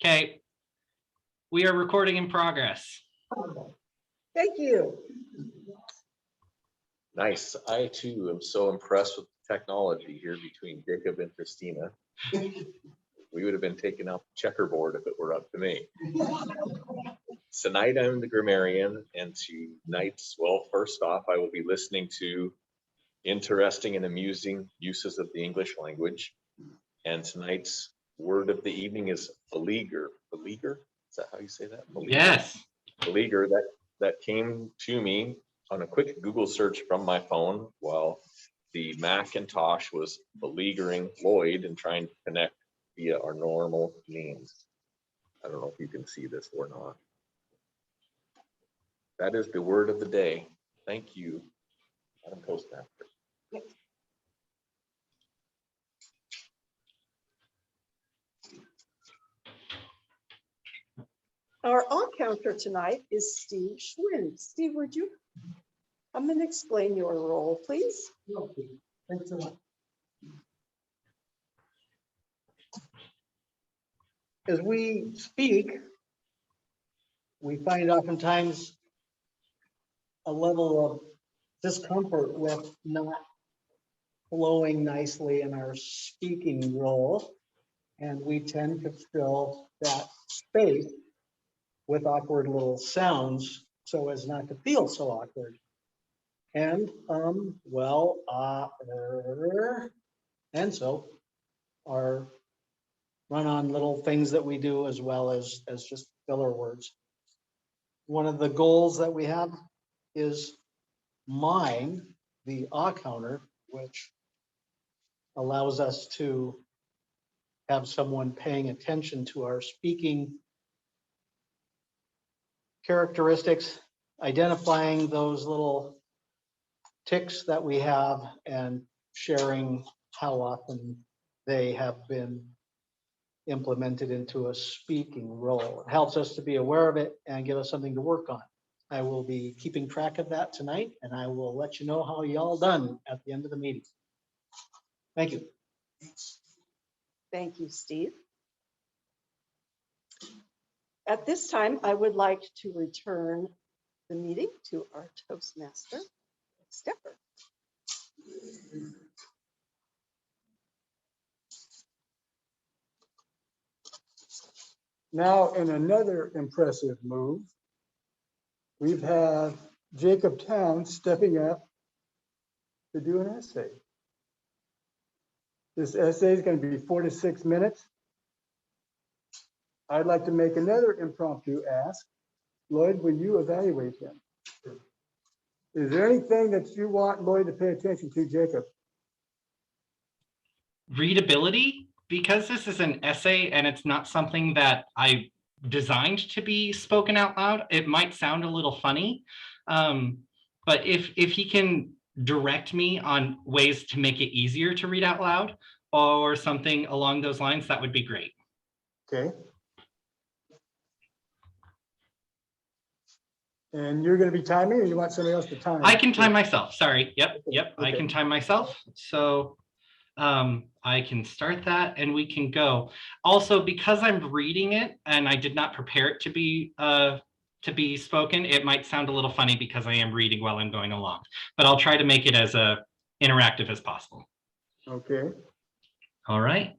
Okay, we are recording in progress. Thank you. Nice. I too am so impressed with the technology here between Jacob and Christina. We would have been taking out the checkerboard if it were up to me. Tonight I'm the grammarian, and tonight's, well, first off, I will be listening to interesting and amusing uses of the English language. And tonight's word of the evening is beleaguer. Beleaguer? Is that how you say that? Beleaguer. Yes. Beleaguer, that came to me on a quick Google search from my phone while the Macintosh was beleaguering Lloyd and trying to connect via our normal means. I don't know if you can see this or not. That is the word of the day. Thank you, Madam Postmaster. Our on-counter tonight is Steve Schwinn. Steve, would you come and explain your role, please? Okay, thanks a lot. As we speak, we find oftentimes a level of discomfort with not flowing nicely in our speaking role, and we tend to fill that space with awkward little sounds so as not to feel so awkward. And well, and so our run-on little things that we do as well as just filler words. One of the goals that we have is mine, the counter, which allows us to have someone paying attention to our speaking characteristics, identifying those little tics that we have and sharing how often they have been implemented into a speaking role. It helps us to be aware of it and give us something to work on. I will be keeping track of that tonight, and I will let you know how y'all done at the end of the meeting. Thank you. Thank you, Steve. At this time, I would like to return the meeting to our Toastmaster, Stepper. Now, in another impressive move, we've had Jacob Town stepping up to do an essay. This essay is going to be 4 to 6 minutes. I'd like to make another impromptu ask. Lloyd, will you evaluate him? Is there anything that you want Lloyd to pay attention to, Jacob? Readability, because this is an essay and it's not something that I designed to be spoken out loud, it might sound a little funny. But if he can direct me on ways to make it easier to read out loud or something along those lines, that would be great. Okay. And you're going to be timing, or you want somebody else to time? I can time myself. Sorry. Yep. Okay. I can time myself. So I can start that and we can go. Also, because I'm reading it and I did not prepare it to be spoken, it might sound a little funny because I am reading while I'm going along, but I'll try to make it as interactive as possible. Okay. All right.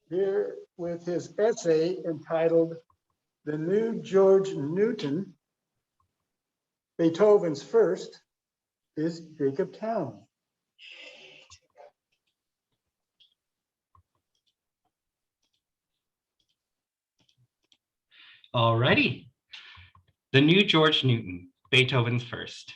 Here with his essay entitled "The New George Newton, Beethoven's First," is Jacob Town. All righty. The New George Newton, Beethoven's First.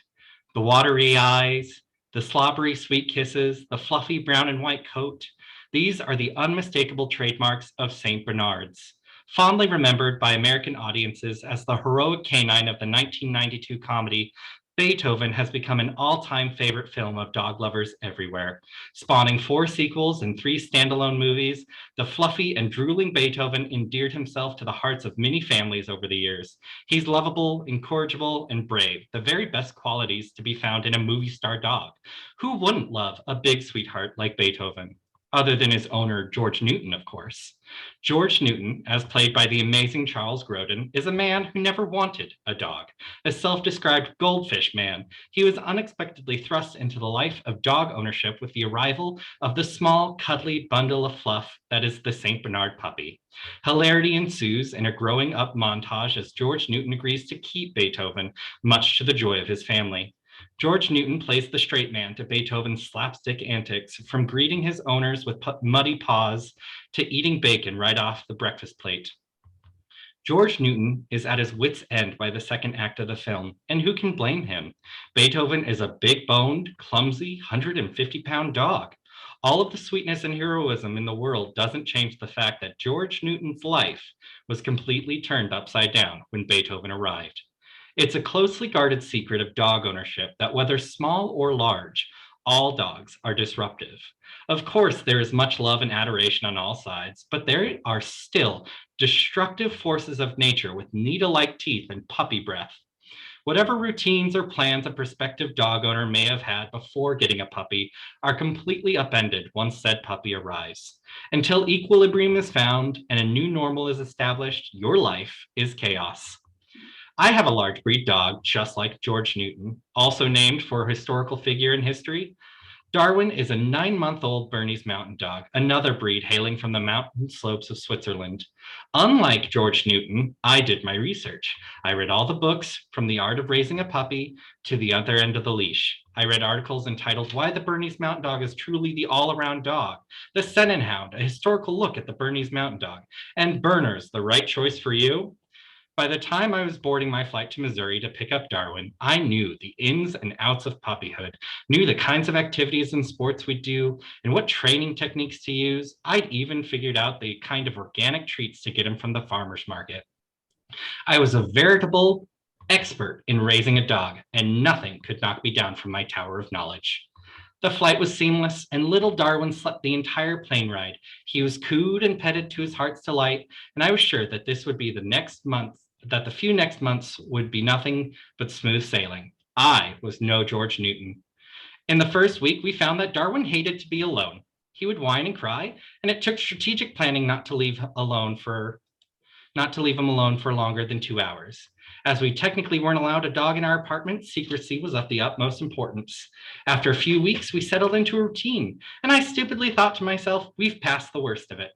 The watery eyes, the slobbery sweet kisses, the fluffy brown and white coat. These are the unmistakable trademarks of St. Bernard's, fondly remembered by American audiences as the heroic canine of the 1992 comedy. Beethoven has become an all-time favorite film of dog lovers everywhere. Spawning 4 sequels and 3 standalone movies, the fluffy and drooling Beethoven endeared himself to the hearts of many families over the years. He's lovable, incorrigible, and brave, the very best qualities to be found in a movie star dog. Who wouldn't love a big sweetheart like Beethoven? other than his owner, George Newton, of course. George Newton, as played by the amazing Charles Grodin, is a man who never wanted a dog. A self-described goldfish man, he was unexpectedly thrust into the life of dog ownership with the arrival of the small, cuddly bundle of fluff that is the St. Bernard puppy. Hilarity ensues in a growing up montage as George Newton agrees to keep Beethoven, much to the joy of his family. George Newton plays the straight man to Beethoven's slapstick antics, from greeting his owners with muddy paws to eating bacon right off the breakfast plate. George Newton is at his wit's end by the second act of the film, and who can blame him? Beethoven is a big-boned, clumsy, 150-pound dog. All of the sweetness and heroism in the world doesn't change the fact that George Newton's life was completely turned upside down when Beethoven arrived. It's a closely guarded secret of dog ownership that whether small or large, all dogs are disruptive. Of course, there is much love and adoration on all sides, but there are still destructive forces of nature with needle-like teeth and puppy breath. Whatever routines or plans a prospective dog owner may have had before getting a puppy are completely upended once said puppy arrives. Until equilibrium is found and a new normal is established, your life is chaos. I have a large breed dog, just like George Newton, also named for a historical figure in history. Darwin is a 9-month-old Bernese Mountain Dog, another breed hailing from the mountain slopes of Switzerland. Unlike George Newton, I did my research. I read all the books from The Art of Raising a Puppy to The Other End of the Leash. I read articles entitled Why the Bernese Mountain Dog is Truly the All-Around Dog, The Sennenhound, a historical look at the Bernese Mountain Dog, and Berners, the right choice for you. By the time I was boarding my flight to Missouri to pick up Darwin, I knew the ins and outs of puppyhood, knew the kinds of activities and sports we'd do, and what training techniques to use. I'd even figured out the kind of organic treats to get him from the farmer's market. I was a veritable expert in raising a dog, and nothing could knock me down from my tower of knowledge. The flight was seamless, and little Darwin slept the entire plane ride. He was cooed and petted to his heart's delight, and I was sure that the few next months would be nothing but smooth sailing. I was no George Newton. In the first week, we found that Darwin hated to be alone. He would whine and cry, and it took strategic planning not to leave him alone for longer than 2 hours. As we technically weren't allowed a dog in our apartment, secrecy was of the utmost importance. After a few weeks, we settled into a routine, and I stupidly thought to myself, we've passed the worst of it.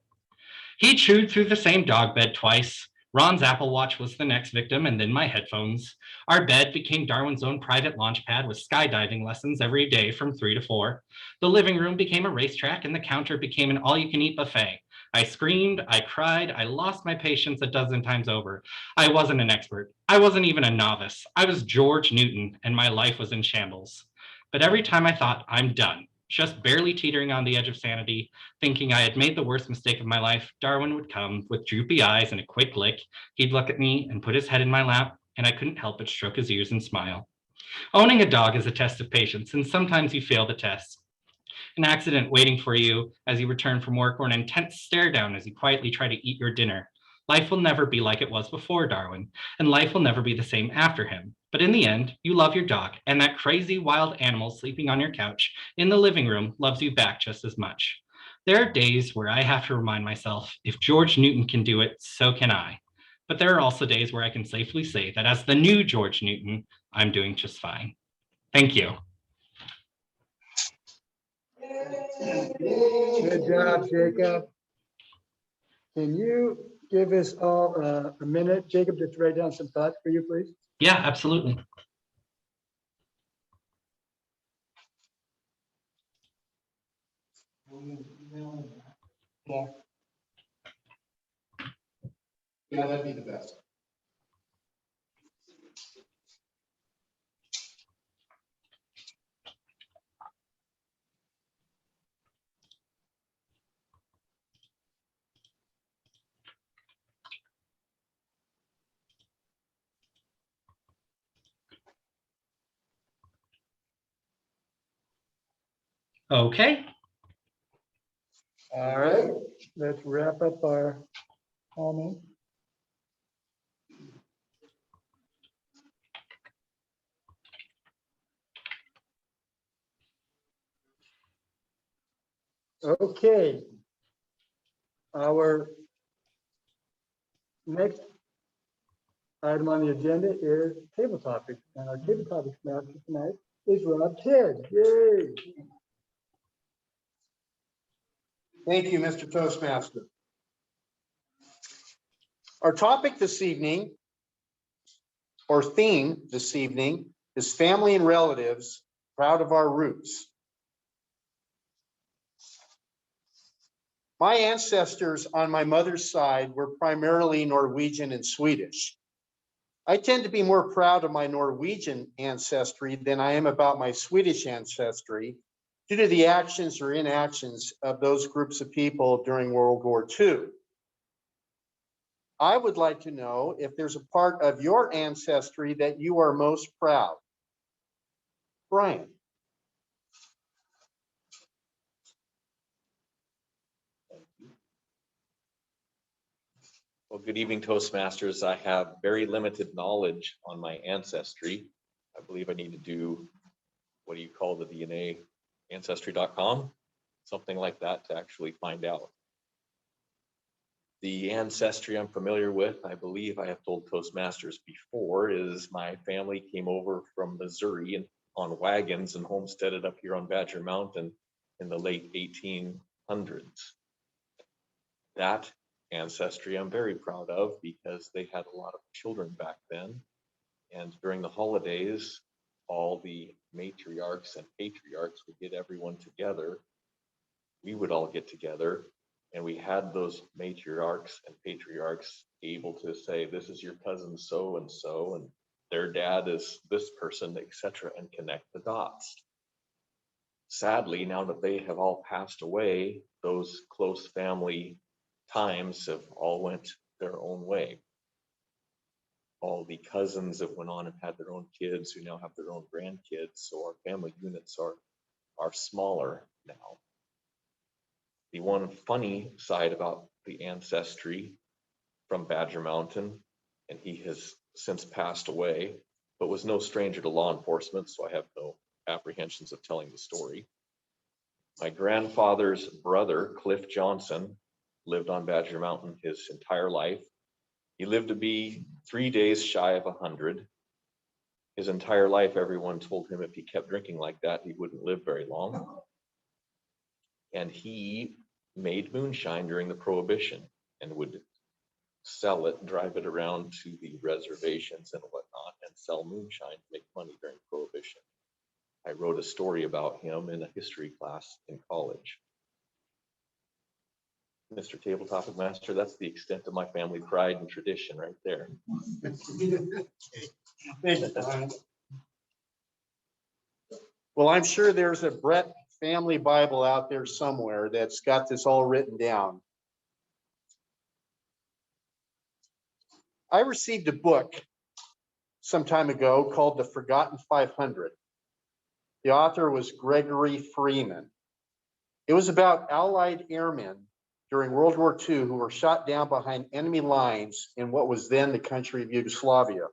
He chewed through the same dog bed twice. Ron's Apple Watch was the next victim, and then my headphones. Our bed became Darwin's own private launch pad with skydiving lessons every day from 3 to 4. The living room became a racetrack, and the counter became an all-you-can-eat buffet. I screamed, I cried, I lost my patience a dozen times over. I wasn't an expert. I wasn't even a novice. I was George Newton, and my life was in shambles. But every time I thought, I'm done, just barely teetering on the edge of sanity, thinking I had made the worst mistake of my life, Darwin would come with droopy eyes and a quick lick. He'd look at me and put his head in my lap, and I couldn't help but stroke his ears and smile. Owning a dog is a test of patience, and sometimes you fail the test. An accident waiting for you as you return from work, or an intense stare down as you quietly try to eat your dinner. Life will never be like it was before Darwin, and life will never be the same after him. But in the end, you love your dog, and that crazy wild animal sleeping on your couch in the living room loves you back just as much. There are days where I have to remind myself, if George Newton can do it, so can I. But there are also days where I can safely say that as the new George Newton, I'm doing just fine. Thank you. Good job, Jacob. Can you give us all a minute, Jacob, to write down some thoughts for you, please? Yeah, absolutely. Yeah. Yeah, that'd be the best. Okay. All right, let's wrap up our comment. Okay. Our next item on the agenda is table topics, and our table topics master tonight is Rob Kidd. Yay! Thank you, Mr. Toastmaster. Our topic this evening, or theme this evening, is family and relatives, proud of our roots. My ancestors on my mother's side were primarily Norwegian and Swedish. I tend to be more proud of my Norwegian ancestry than I am about my Swedish ancestry due to the actions or inactions of those groups of people during World War II. I would like to know if there's a part of your ancestry that you are most proud. Brian. Well, good evening, Toastmasters. I have very limited knowledge on my ancestry. I believe I need to do, what do you call the DNA, ancestry.com, something like that to actually find out. The ancestry I'm familiar with, I believe I have told Toastmasters before, is my family came over from Missouri and on wagons and homesteaded up here on Badger Mountain in the late 1800s. That ancestry I'm very proud of because they had a lot of children back then. And during the holidays, all the matriarchs and patriarchs would get everyone together. We would all get together, and we had those matriarchs and patriarchs able to say, this is your cousin so-and-so, and their dad is this person, etc., and connect the dots. Sadly, now that they have all passed away, those close family times have all went their own way. All the cousins that went on and had their own kids who now have their own grandkids, so our family units are smaller now. The one funny side about the ancestry from Badger Mountain, and he has since passed away, but was no stranger to law enforcement, so I have no apprehensions of telling the story. My grandfather's brother, Cliff Johnson, lived on Badger Mountain his entire life. He lived to be 3 days shy of 100. His entire life, everyone told him if he kept drinking like that, he wouldn't live very long. And he made moonshine during the Prohibition and would sell it, drive it around to the reservations and whatnot, and sell moonshine to make money during Prohibition. I wrote a story about him in a history class in college. Mr. Table Topic Master, that's the extent of my family pride and tradition right there. Well, I'm sure there's a Brett family Bible out there somewhere that's got this all written down. I received a book some time ago called The Forgotten 500. The author was Gregory Freeman. It was about Allied airmen during World War II who were shot down behind enemy lines in what was then the country of Yugoslavia.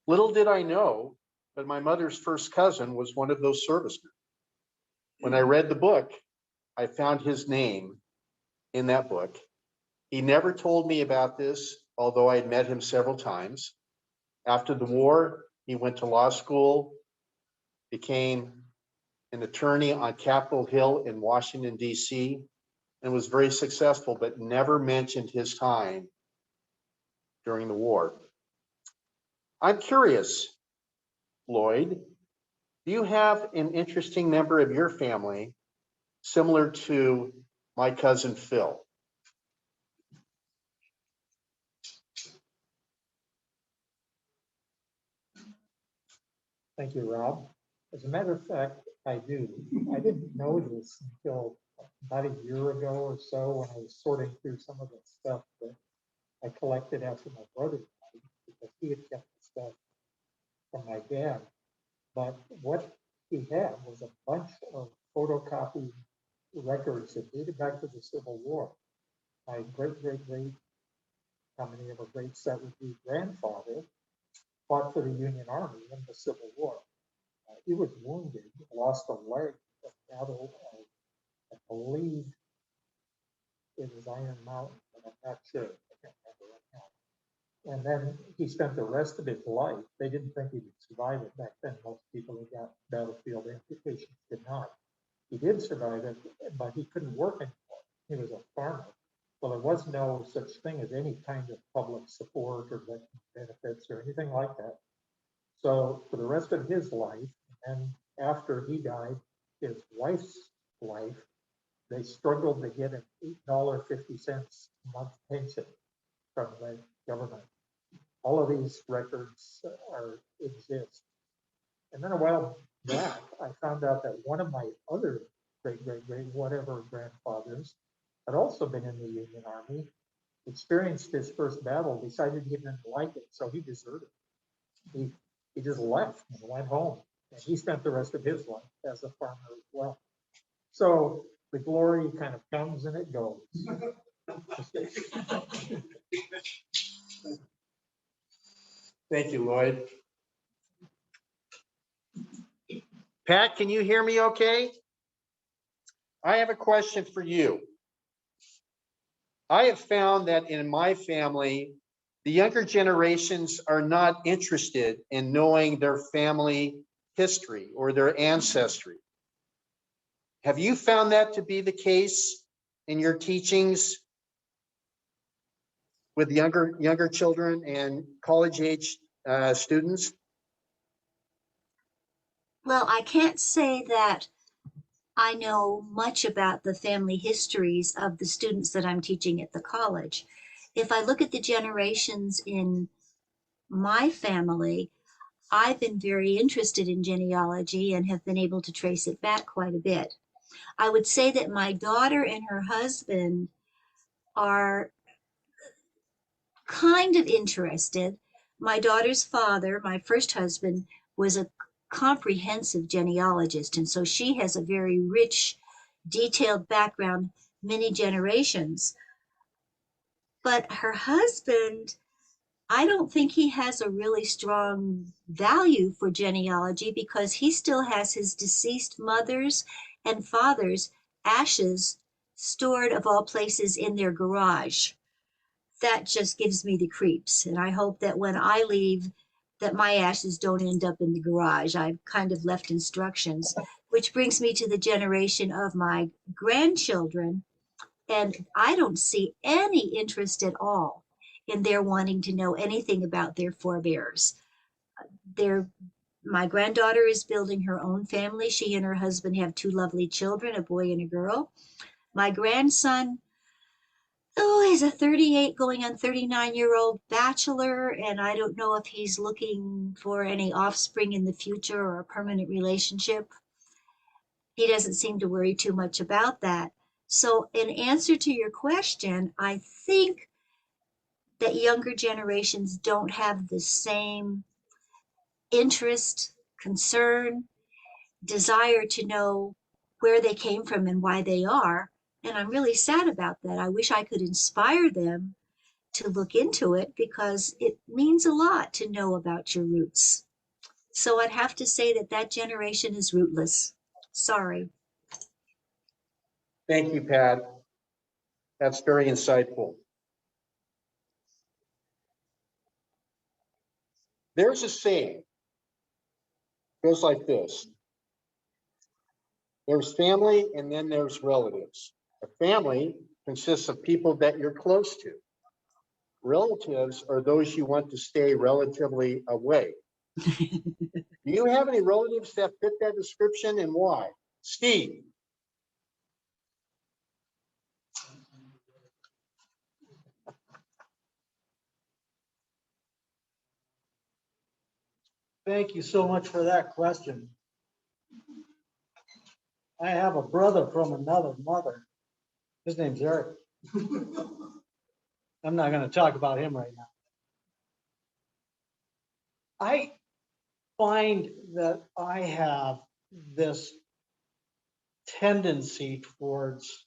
Little did I know that my mother's first cousin was one of those servicemen. When I read the book, I found his name in that book. He never told me about this, although I had met him several times. After the war, he went to law school, became an attorney on Capitol Hill in Washington, D.C., and was very successful, but never mentioned his time during the war. I'm curious, Lloyd, do you have an interesting member of your family similar to my cousin Phil? Thank you, Rob. As a matter of fact, I do. I didn't know this until about a year ago or so when I was sorting through some of the stuff that I collected after my brother died, because he had kept the stuff from my dad. But what he had was a bunch of photocopied records that dated back to the Civil War. My great-great-great, coming of a great set would be grandfather, fought for the Union Army in the Civil War. He was wounded, lost a leg, a battle of I believe it was Iron Mountain, but I'm not sure. I can't remember right now. And then he spent the rest of his life, they didn't think he would survive it back then. Most people who got battlefield amputations did not. He did survive it, but he couldn't work anymore. He was a farmer. Well, there was no such thing as any kind of public support or benefits or anything like that. So for the rest of his life, and after he died, his wife's life, they struggled to get an $8.50 a month pension from the government. All of these records exist. And then a while back, I found out that one of my other great whatever grandfathers had also been in the Union Army, experienced his first battle, decided he didn't like it, so he deserted. He just left and went home. And he spent the rest of his life as a farmer as well. So the glory kind of comes and it goes. Thank you, Lloyd. Pat, can you hear me okay? I have a question for you. I have found that in my family, the younger generations are not interested in knowing their family history or their ancestry. Have you found that to be the case in your teachings with younger children and college-age students? Well, I can't say that I know much about the family histories of the students that I'm teaching at the college. If I look at the generations in my family, I've been very interested in genealogy and have been able to trace it back quite a bit. I would say that my daughter and her husband are kind of interested. My daughter's father, my first husband, was a comprehensive genealogist, and so she has a very rich, detailed background, many generations. But her husband, I don't think he has a really strong value for genealogy because he still has his deceased mother's and father's ashes stored, of all places, in their garage. That just gives me the creeps. And I hope that when I leave, that my ashes don't end up in the garage. I've kind of left instructions, which brings me to the generation of my grandchildren. And I don't see any interest at all in their wanting to know anything about their forebears. My granddaughter is building her own family. She and her husband have two lovely children, a boy and a girl. My grandson, he's a 38 going on 39-year-old bachelor, and I don't know if he's looking for any offspring in the future or a permanent relationship. He doesn't seem to worry too much about that. So in answer to your question, I think that younger generations don't have the same interest, concern, desire to know where they came from and why they are. And I'm really sad about that. I wish I could inspire them to look into it because it means a lot to know about your roots. So I'd have to say that that generation is rootless. Sorry. Thank you, Pat. That's very insightful. There's a saying, goes like this. There's family and then there's relatives. A family consists of people that you're close to. Relatives are those you want to stay relatively away. Do you have any relatives that fit that description and why? Steve. Thank you so much for that question. I have a brother from another mother. His name's Eric. I'm not going to talk about him right now. I find that I have this tendency towards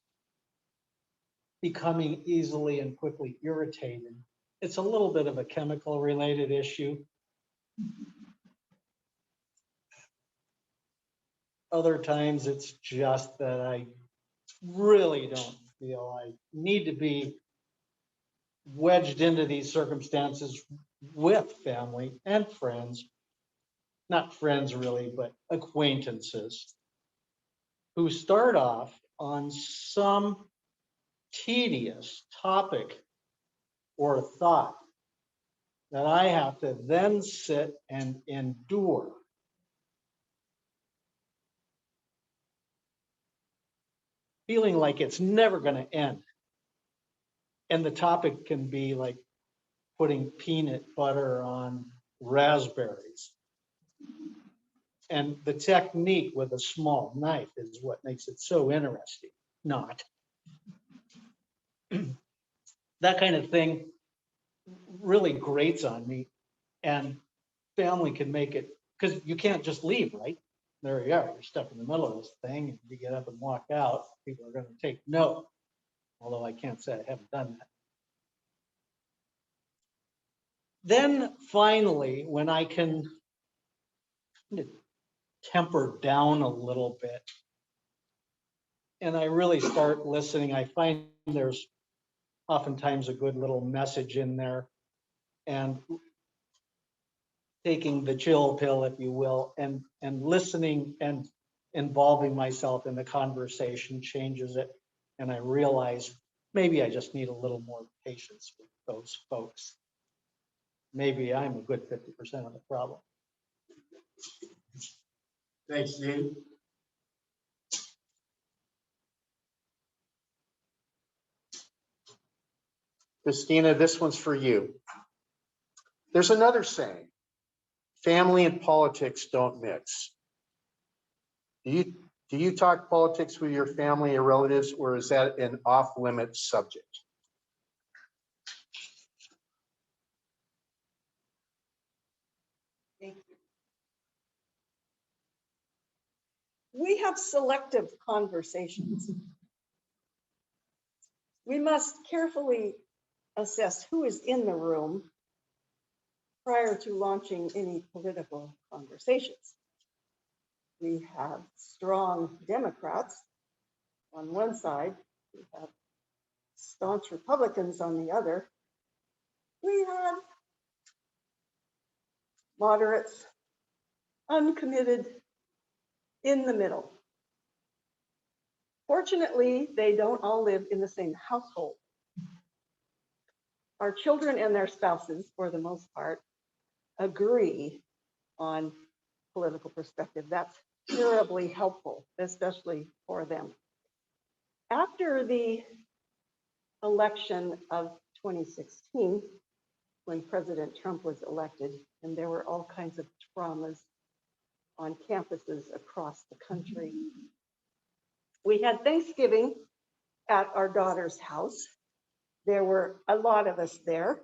becoming easily and quickly irritated. It's a little bit of a chemical related issue. Other times it's just that I really don't feel I need to be wedged into these circumstances with family and friends, not friends really, but acquaintances, who start off on some tedious topic or thought that I have to then sit and endure. Feeling like it's never going to end. And the topic can be like putting peanut butter on raspberries. And the technique with a small knife is what makes it so interesting. Not. That kind of thing really grates on me, and family can make it, because you can't just leave, right? There you are, you're stuck in the middle of this thing, and you get up and walk out, people are going to take note, although I can't say I haven't done that. Then finally, when I can temper down a little bit and I really start listening, I find there's oftentimes a good little message in there, and taking the chill pill, if you will, and listening and involving myself in the conversation changes it. And I realize maybe I just need a little more patience with those folks. Maybe I'm a good 50% of the problem. Thanks, Dean. Christina, this one's for you. There's another saying, family and politics don't mix. Do you talk politics with your family or relatives, or is that an off-limits subject? Thank you. We have selective conversations. We must carefully assess who is in the room prior to launching any political conversations. We have strong Democrats on one side, we have staunch Republicans on the other. We have moderates, uncommitted, in the middle. Fortunately, they don't all live in the same household. Our children and their spouses, for the most part, agree on political perspective. That's terribly helpful, especially for them. After the election of 2016, when President Trump was elected, and there were all kinds of traumas on campuses across the country, we had Thanksgiving at our daughter's house. There were a lot of us there.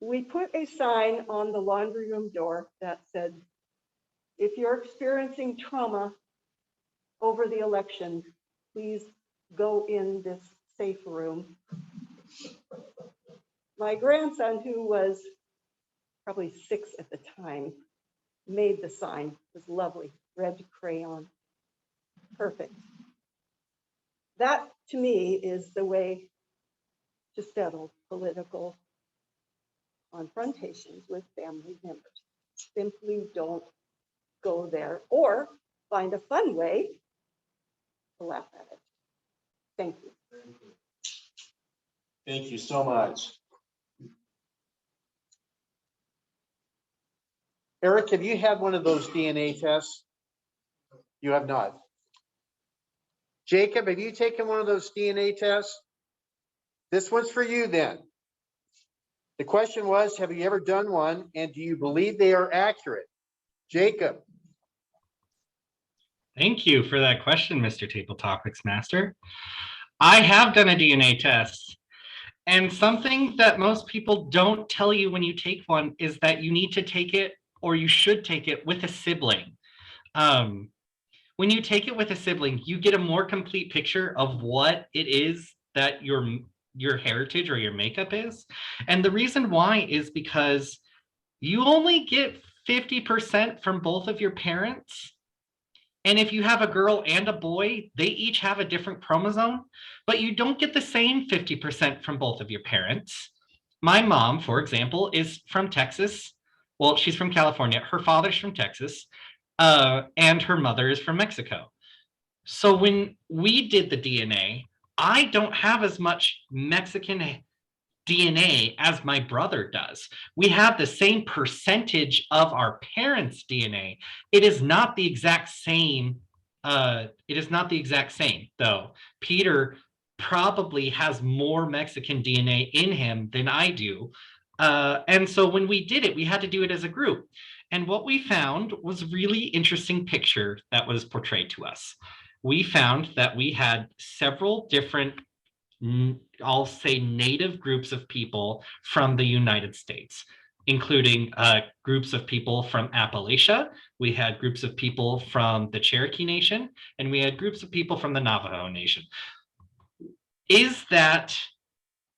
We put a sign on the laundry room door that said, if you're experiencing trauma over the election, please go in this safe room. My grandson, who was probably 6 at the time, made the sign. It was lovely, red crayon, perfect. That, to me, is the way to settle political confrontations with family members. Simply don't go there, or find a fun way to laugh at it. Thank you. Thank you so much. Eric, have you had one of those DNA tests? You have not. Jacob, have you taken one of those DNA tests? This one's for you then. The question was, have you ever done one, and do you believe they are accurate? Jacob. Thank you for that question, Mr. Table Topics Master. I have done a DNA test. And something that most people don't tell you when you take one is that you need to take it, or you should take it, with a sibling. When you take it with a sibling, you get a more complete picture of what it is that your heritage or your makeup is. And the reason why is because you only get 50% from both of your parents. And if you have a girl and a boy, they each have a different chromosome, but you don't get the same 50% from both of your parents. My mom, for example, is from Texas. Well, she's from California. Her father's from Texas, and her mother is from Mexico. So when we did the DNA, I don't have as much Mexican DNA as my brother does. We have the same percentage of our parents' DNA. It is not the exact same. It is not the exact same, though. Peter probably has more Mexican DNA in him than I do. And so when we did it, we had to do it as a group. And what we found was a really interesting picture that was portrayed to us. We found that we had several different, I'll say, native groups of people from the United States, including groups of people from Appalachia. We had groups of people from the Cherokee Nation, and we had groups of people from the Navajo Nation. Is that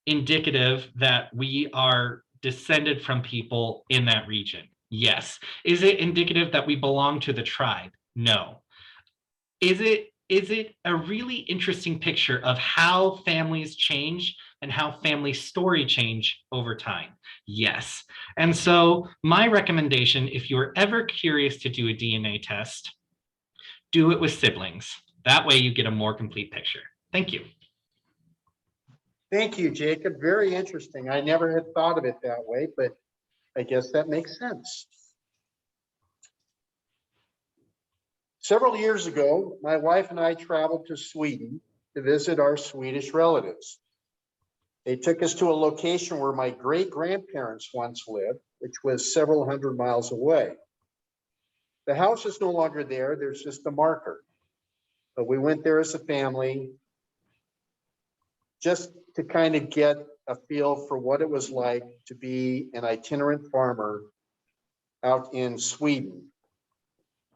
indicative that we are descended from people in that region? Yes. Is it indicative that we belong to the tribe? No. Is it a really interesting picture of how families change and how family story change over time? Yes. And so my recommendation, if you're ever curious to do a DNA test, do it with siblings. That way you get a more complete picture. Thank you. Thank you, Jacob. Very interesting. I never had thought of it that way, but I guess that makes sense. Several years ago, my wife and I traveled to Sweden to visit our Swedish relatives. They took us to a location where my great-grandparents once lived, which was several hundred miles away. The house is no longer there. There's just a marker. But we went there as a family just to kind of get a feel for what it was like to be an itinerant farmer out in Sweden.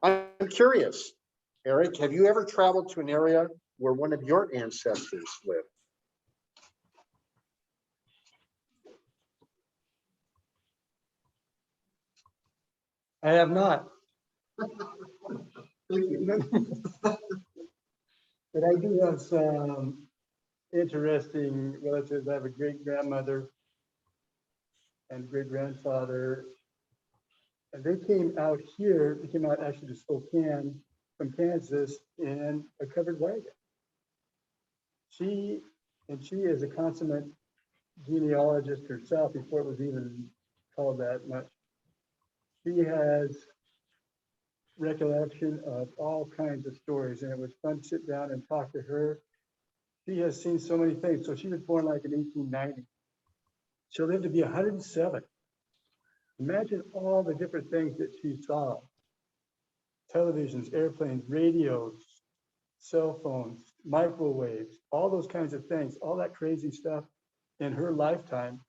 I'm curious, Eric, have you ever traveled to an area where one of your ancestors lived? I have not. But I do have some interesting relatives. I have a great grandmother and great grandfather. And they came out here, they came out actually to Spokane from Kansas in a covered wagon. She is a consummate genealogist herself before it was even called that much. She has recollection of all kinds of stories, and it was fun to sit down and talk to her. She has seen so many things. So she was born like in 1890. She'll live to be 107. Imagine all the different things that she saw. Televisions, airplanes, radios, cell phones, microwaves, all those kinds of things, all that crazy stuff in her lifetime.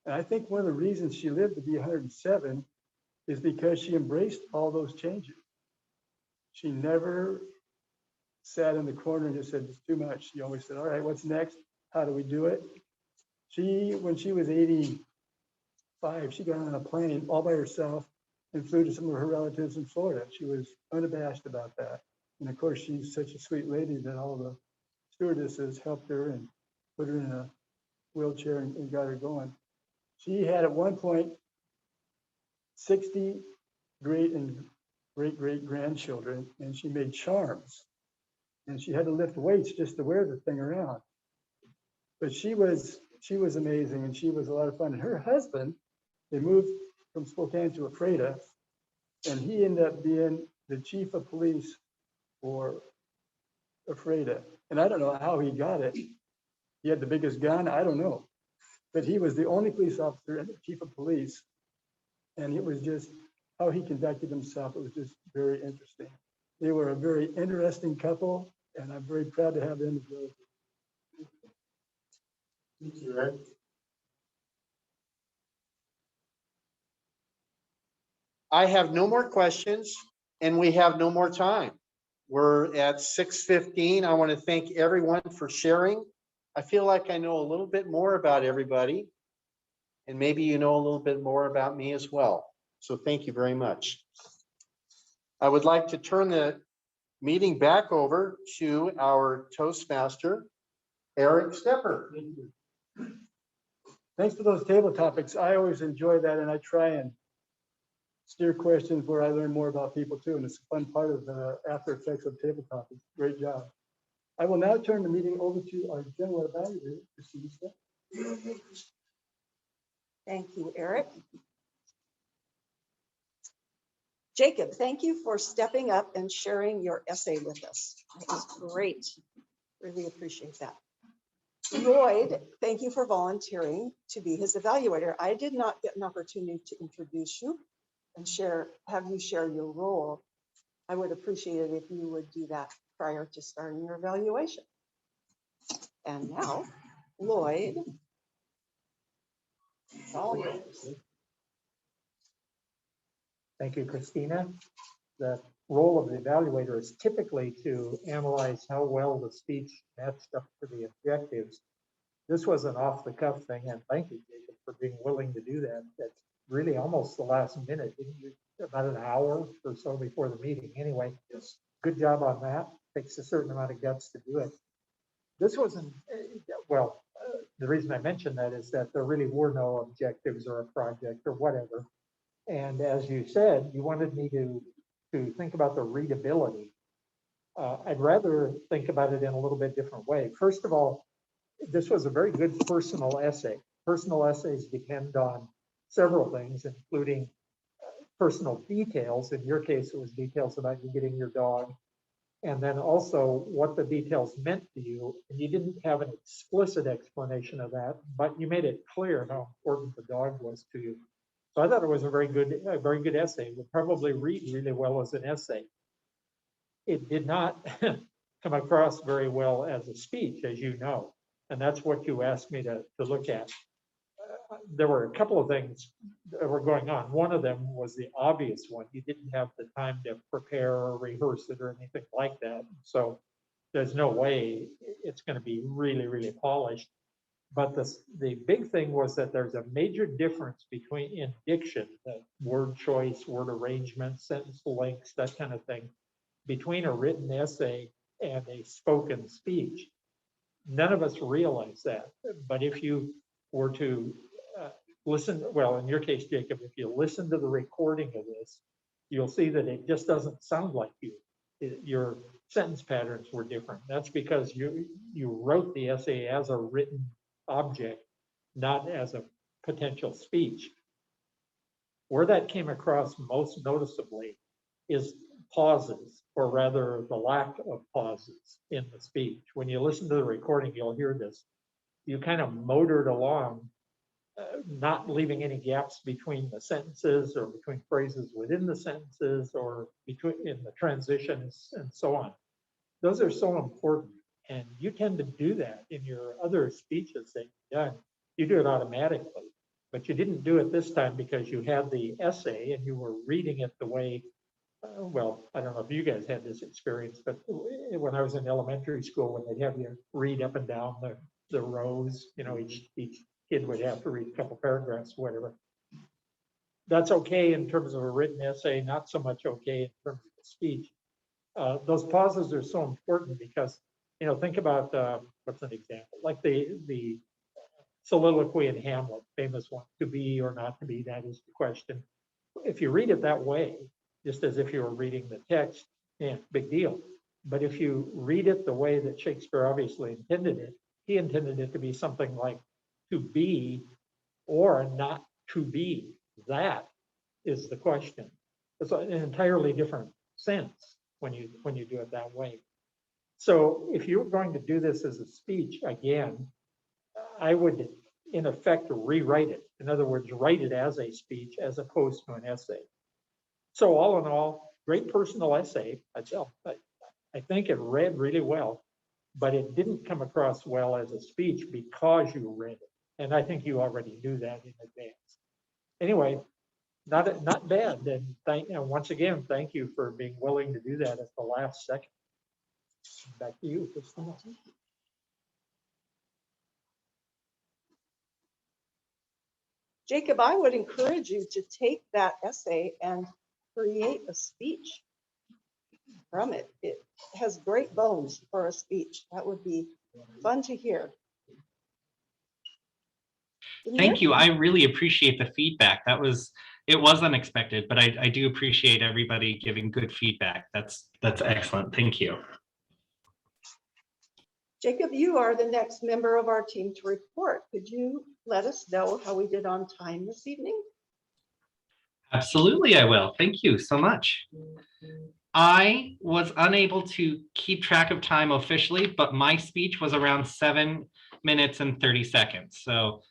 And I think one of the reasons she lived to be 107 is because she embraced all those changes. She never sat in the corner and just said, it's too much. She always said, all right, what's next? How do we do it? When she was 85, she got on a plane all by herself and flew to some of her relatives in Florida. She was unabashed about that. And of course, she's such a sweet lady that all the stewardesses helped her and put her in a wheelchair and got her going. She had at one point 60 great and great grandchildren, and she made charms. And she had to lift weights just to wear the thing around. But she was amazing, and she was a lot of fun. And her husband, they moved from Spokane to Ephrata, and he ended up being the chief of police for Ephrata. And I don't know how he got it. He had the biggest gun, I don't know. But he was the only police officer and the chief of police. And it was just how he conducted himself. It was just very interesting. They were a very interesting couple, and I'm very proud to have them as well. Thank you, Eric. I have no more questions, and we have no more time. We're at 6:15. I want to thank everyone for sharing. I feel like I know a little bit more about everybody, and maybe you know a little bit more about me as well. So thank you very much. I would like to turn the meeting back over to our Toastmaster, Eric Stepper. Thanks for those table topics. I always enjoy that, and I try and steer questions where I learn more about people too, and it's a fun part of the after effects of table topics. Great job. I will now turn the meeting over to our general evaluator, Christine Stepper. Thank you, Eric. Jacob, thank you for stepping up and sharing your essay with us. It was great. Really appreciate that. Lloyd, thank you for volunteering to be his evaluator. I did not get an opportunity to introduce you and have you share your role. I would appreciate it if you would do that prior to starting your evaluation. And now, Lloyd, it's all yours. Thank you, Christina. The role of the evaluator is typically to analyze how well the speech matched up to the objectives. This was an off-the-cuff thing, and thank you, Jacob, for being willing to do that. That's really almost the last minute, didn't you? About an hour or so before the meeting. Anyway, good job on that. Takes a certain amount of guts to do it. This wasn't, well, the reason I mentioned that is that there really were no objectives or a project or whatever. And as you said, you wanted me to think about the readability. I'd rather think about it in a little bit different way. First of all, this was a very good personal essay. Personal essays depend on several things, including personal details. In your case, it was details about you getting your dog. And then also what the details meant to you. And you didn't have an explicit explanation of that, but you made it clear how important the dog was to you. So I thought it was a very good essay. It would probably read really well as an essay. It did not come across very well as a speech, as you know, and that's what you asked me to look at. There were a couple of things that were going on. One of them was the obvious one. You didn't have the time to prepare or rehearse it or anything like that. So there's no way it's going to be really, really polished. But the big thing was that there's a major difference between in diction, word choice, word arrangement, sentence lengths, that kind of thing, between a written essay and a spoken speech. None of us realize that. But if you were to listen, well, in your case, Jacob, if you listen to the recording of this, you'll see that it just doesn't sound like you. Your sentence patterns were different. That's because you wrote the essay as a written object, not as a potential speech. Where that came across most noticeably is pauses, or rather the lack of pauses in the speech. When you listen to the recording, you'll hear this. You kind of motored along, not leaving any gaps between the sentences or between phrases within the sentences or in the transitions and so on. Those are so important. And you tend to do that in your other speeches that you've done. You do it automatically, but you didn't do it this time because you had the essay and you were reading it the way, well, I don't know if you guys had this experience, but when I was in elementary school, when they'd have you read up and down the rows, you know, each kid would have to read a couple paragraphs, whatever. That's okay in terms of a written essay, not so much okay in terms of a speech. Those pauses are so important because, you know, think about, what's an example? Like the soliloquy in Hamlet, famous one, to be or not to be, that is the question. If you read it that way, just as if you were reading the text, yeah, big deal. But if you read it the way that Shakespeare obviously intended it, he intended it to be something like to be or not to be. That is the question. It's an entirely different sense when you do it that way. So if you're going to do this as a speech, again, I would in effect rewrite it. In other words, write it as a speech as opposed to an essay. So all in all, great personal essay. I think it read really well, but it didn't come across well as a speech because you read it. And I think you already knew that in advance. Anyway, not bad. And once again, thank you for being willing to do that at the last second. Back to you, Christina. Jacob, I would encourage you to take that essay and create a speech. from it. It has great bones for a speech. That would be fun to hear. Thank you. I really appreciate the feedback. It was unexpected, but I do appreciate everybody giving good feedback. That's excellent. Thank you. Jacob, you are the next member of our team to report. Could you let us know how we did on time this evening? Absolutely, I will. Thank you so much. I was unable to keep track of time officially, but my speech was around 7 minutes and 30 seconds. So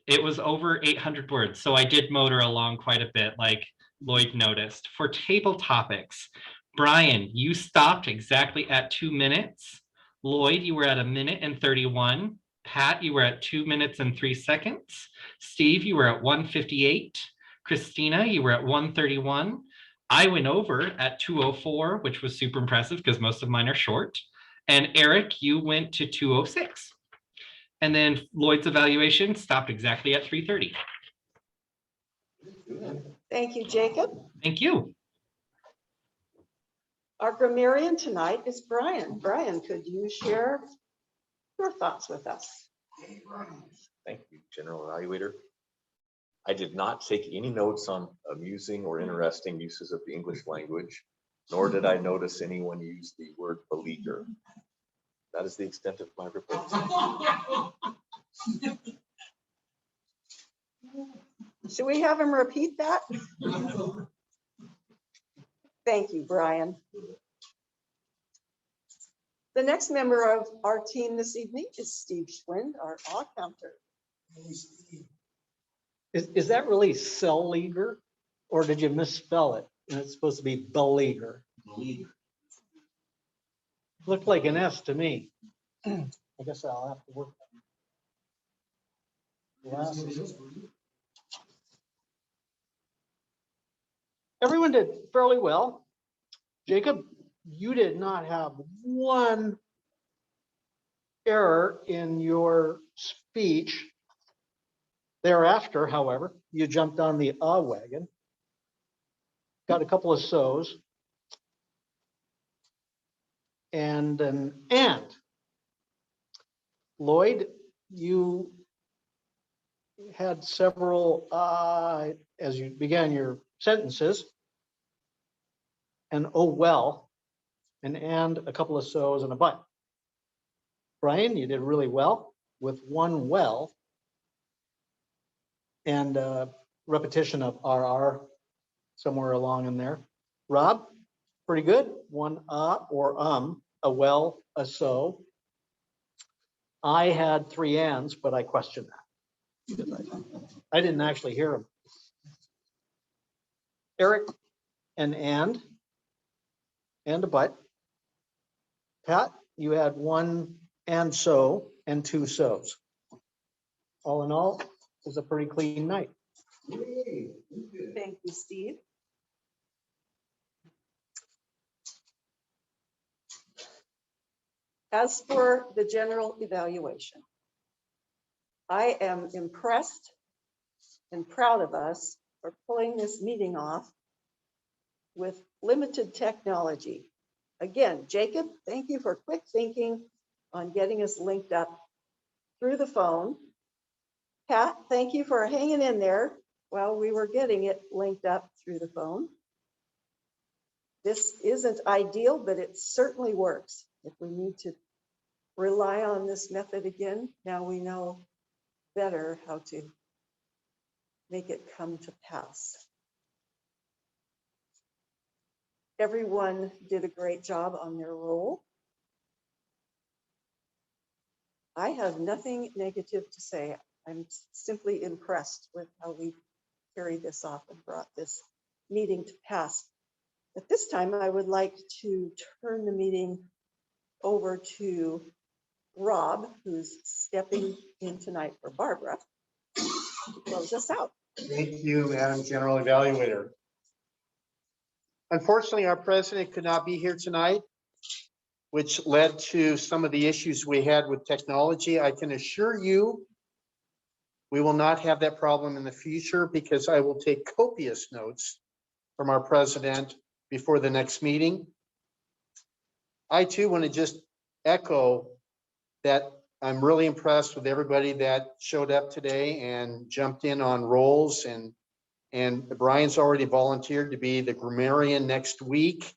it was over 800 words. So I did motor along quite a bit, like Lloyd noticed. For table topics, Brian, you stopped exactly at 2 minutes. Lloyd, you were at 1 minute and 31. Pat, you were at 2 minutes and 3 seconds. Steve, you were at 1:58. Christina, you were at 1:31. I went over at 2:04, which was super impressive because most of mine are short. And Eric, you went to 2:06. And then Lloyd's evaluation stopped exactly at 3:30. Thank you, Jacob. Thank you. Our grammarian tonight is Brian. Brian, could you share your thoughts with us? Thank you, General Evaluator. I did not take any notes on amusing or interesting uses of the English language, nor did I notice anyone use the word beleaguer. That is the extent of my report. Should we have him repeat that? Thank you, Brian. The next member of our team this evening is Steve Schwind, our awe counter. Is that really cell leaguer, or did you misspell it? And it's supposed to be beleaguer. Looked like an S to me. I guess I'll have to work on glasses. Everyone did fairly well. Jacob, you did not have one error in your speech. Thereafter, however, you jumped on the wagon, got a couple of so's, and an and. Lloyd, you had several, as you began your sentences, an oh well, and a couple of so's and a but. Brian, you did really well with one well and repetition of RR somewhere along in there. Rob, pretty good. One or a well, a so. I had 3 ands, but I questioned that. I didn't actually hear them. Eric, an and a but. Pat, you had 1 and so and 2 so's. All in all, it was a pretty clean night. Thank you, Steve. As for the general evaluation, I am impressed and proud of us for pulling this meeting off with limited technology. Again, Jacob, thank you for quick thinking on getting us linked up through the phone. Pat, thank you for hanging in there while we were getting it linked up through the phone. This isn't ideal, but it certainly works. If we need to rely on this method again, now we know better how to make it come to pass. Everyone did a great job on their role. I have nothing negative to say. I'm simply impressed with how we carried this off and brought this meeting to pass. At this time, I would like to turn the meeting over to Rob, who's stepping in tonight for Barbara, to close us out. Thank you, Madam General Evaluator. Unfortunately, our president could not be here tonight, which led to some of the issues we had with technology. I can assure you, we will not have that problem in the future because I will take copious notes from our president before the next meeting. I too want to just echo that I'm really impressed with everybody that showed up today and jumped in on roles, and Brian's already volunteered to be the grammarian next week,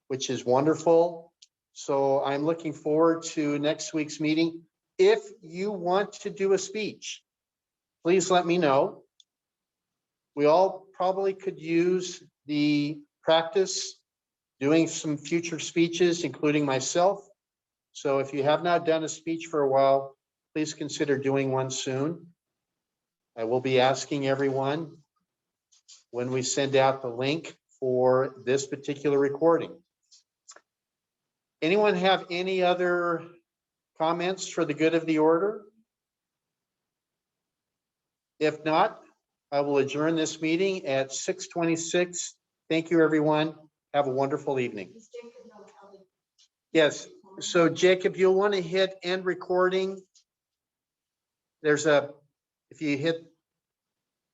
which is wonderful. So I'm looking forward to next week's meeting. If you want to do a speech, please let me know. We all probably could use the practice doing some future speeches, including myself. So if you have not done a speech for a while, please consider doing one soon. I will be asking everyone when we send out the link for this particular recording. Anyone have any other comments for the good of the order? If not, I will adjourn this meeting at 6:26. Thank you, everyone. Have a wonderful evening. Yes, so Jacob, you'll want to hit end recording. There's a, if you hit